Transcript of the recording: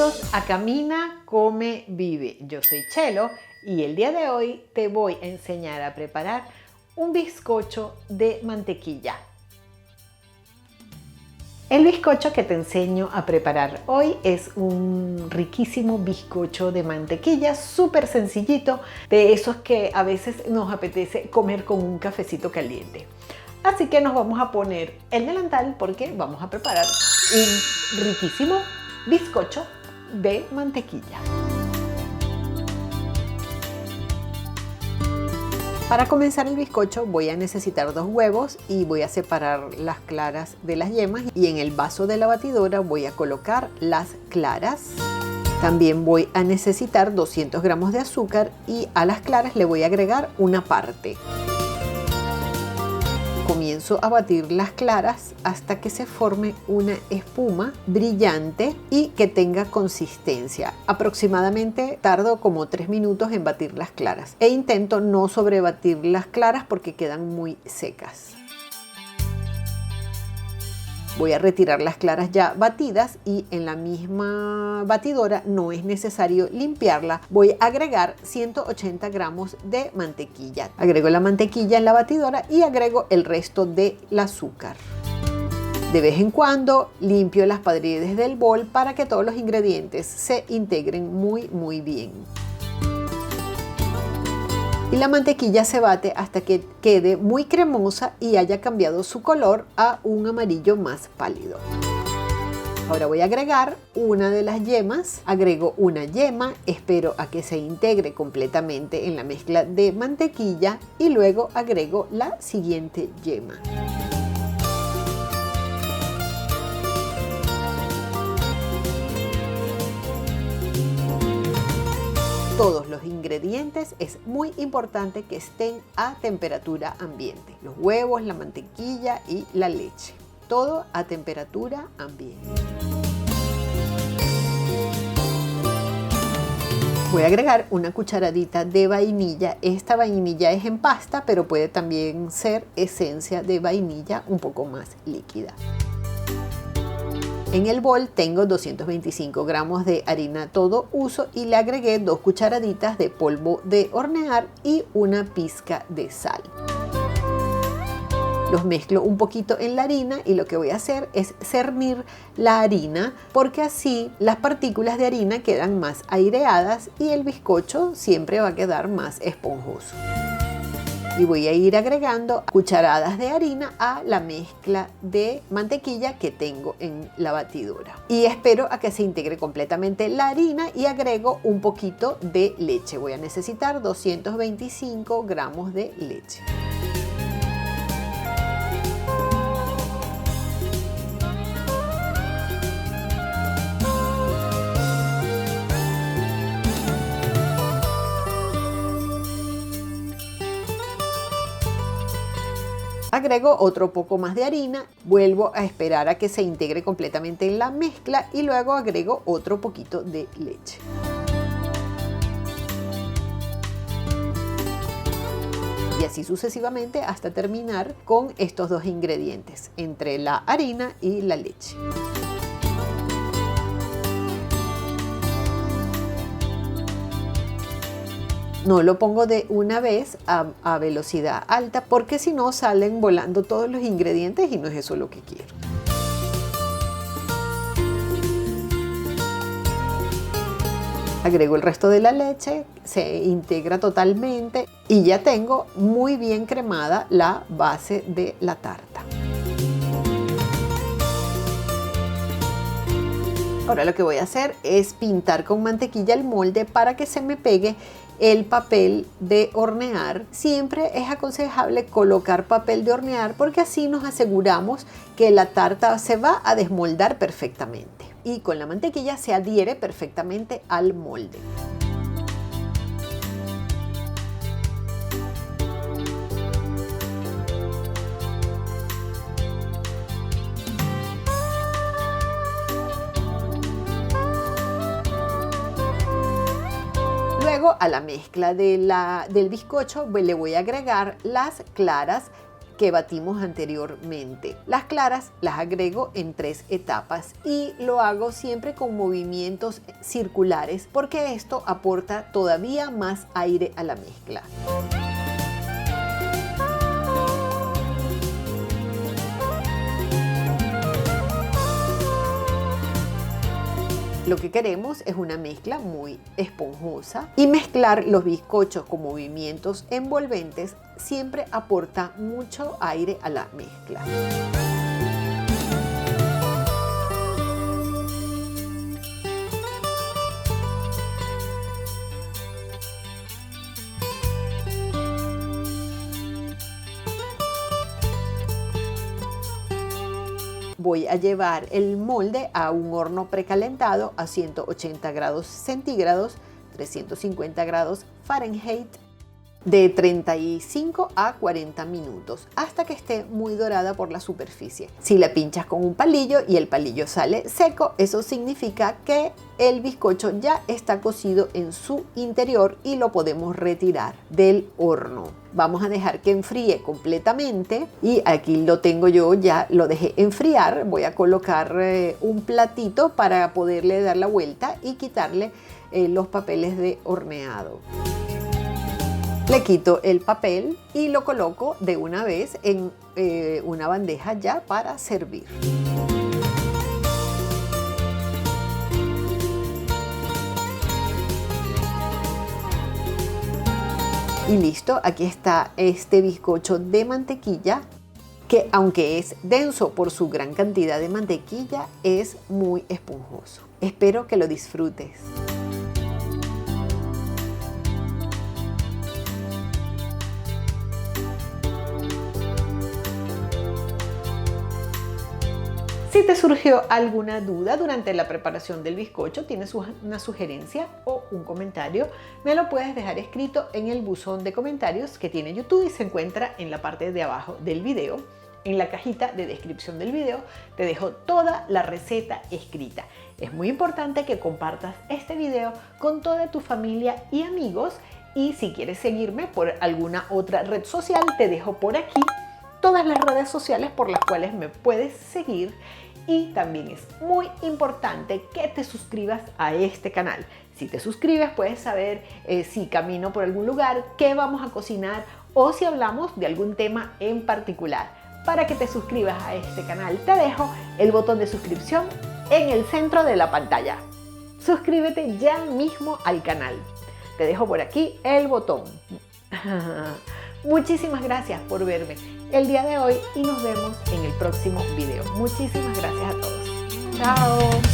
Bienvenidos a Camina, Come, Vive. Yo soy Chelo y el día de hoy te voy a enseñar a preparar un bizcocho de mantequilla. El bizcocho que te enseño a preparar hoy es un riquísimo bizcocho de mantequilla, súper sencillito, de esos que a veces nos apetece comer con un cafecito caliente. Así que nos vamos a poner el delantal porque vamos a preparar un riquísimo bizcocho de mantequilla. Para comenzar el bizcocho voy a necesitar 2 huevos y voy a separar las claras de las yemas, y en el vaso de la batidora voy a colocar las claras. También voy a necesitar 200 gramos de azúcar y a las claras le voy a agregar una parte. Comienzo a batir las claras hasta que se forme una espuma brillante y que tenga consistencia. Aproximadamente tardo como 3 minutos en batir las claras e intento no sobrebatir las claras porque quedan muy secas. Voy a retirar las claras ya batidas y en la misma batidora, no es necesario limpiarla, voy a agregar 180 gramos de mantequilla. Agrego la mantequilla en la batidora y agrego el resto del azúcar. De vez en cuando limpio las paredes del bol para que todos los ingredientes se integren muy bien. Y la mantequilla se bate hasta que quede muy cremosa y haya cambiado su color a un amarillo más pálido. Ahora voy a agregar una de las yemas, agrego una yema, espero a que se integre completamente en la mezcla de mantequilla y luego agrego la siguiente yema. Todos los ingredientes es muy importante que estén a temperatura ambiente. Los huevos, la mantequilla y la leche. Todo a temperatura ambiente. Voy a agregar una cucharadita de vainilla. Esta vainilla es en pasta, pero puede también ser esencia de vainilla un poco más líquida. En el bol tengo 225 gramos de harina todo uso y le agregué 2 cucharaditas de polvo de hornear y una pizca de sal. Los mezclo un poquito en la harina y lo que voy a hacer es cernir la harina porque así las partículas de harina quedan más aireadas y el bizcocho siempre va a quedar más esponjoso. Y voy a ir agregando cucharadas de harina a la mezcla de mantequilla que tengo en la batidora. Y espero a que se integre completamente la harina y agrego un poquito de leche. Voy a necesitar 225 gramos de leche. Agrego otro poco más de harina, vuelvo a esperar a que se integre completamente en la mezcla y luego agrego otro poquito de leche. Y así sucesivamente hasta terminar con estos 2 ingredientes, entre la harina y la leche. No lo pongo de una vez a velocidad alta porque si no salen volando todos los ingredientes y no es eso lo que quiero. Agrego el resto de la leche, se integra totalmente y ya tengo muy bien cremada la base de la tarta. Ahora lo que voy a hacer es pintar con mantequilla el molde para que se me pegue el papel de hornear. Siempre es aconsejable colocar papel de hornear porque así nos aseguramos que la tarta se va a desmoldar perfectamente y con la mantequilla se adhiere perfectamente al molde. Luego a la mezcla del bizcocho le voy a agregar las claras que batimos anteriormente. Las claras las agrego en 3 etapas y lo hago siempre con movimientos circulares porque esto aporta todavía más aire a la mezcla. Lo que queremos es una mezcla muy esponjosa y mezclar los bizcochos con movimientos envolventes siempre aporta mucho aire a la mezcla. Voy a llevar el molde a un horno precalentado a 180 grados centígrados, 350 grados Fahrenheit, de 35 a 40 minutos, hasta que esté muy dorada por la superficie. Si la pinchas con un palillo y el palillo sale seco, eso significa que el bizcocho ya está cocido en su interior y lo podemos retirar del horno. Vamos a dejar que enfríe completamente y aquí lo tengo yo, ya lo dejé enfriar. Voy a colocar un platito para poderle dar la vuelta y quitarle los papeles de horneado. Le quito el papel y lo coloco de una vez en una bandeja ya para servir. Y listo, aquí está este bizcocho de mantequilla que, aunque es denso por su gran cantidad de mantequilla, es muy esponjoso. Espero que lo disfrutes. Si te surgió alguna duda durante la preparación del bizcocho, tienes una sugerencia o un comentario, me lo puedes dejar escrito en el buzón de comentarios que tiene YouTube y se encuentra en la parte de abajo del video. En la cajita de descripción del video te dejo toda la receta escrita. Es muy importante que compartas este video con toda tu familia y amigos, y si quieres seguirme por alguna otra red social, te dejo por aquí todas las redes sociales por las cuales me puedes seguir. Y también es muy importante que te suscribas a este canal. Si te suscribes puedes saber si camino por algún lugar, qué vamos a cocinar o si hablamos de algún tema en particular. Para que te suscribas a este canal te dejo el botón de suscripción en el centro de la pantalla. Suscríbete ya mismo al canal. Te dejo por aquí el botón. Muchísimas gracias por verme el día de hoy y nos vemos en el próximo video. Muchísimas gracias a todos. Chao.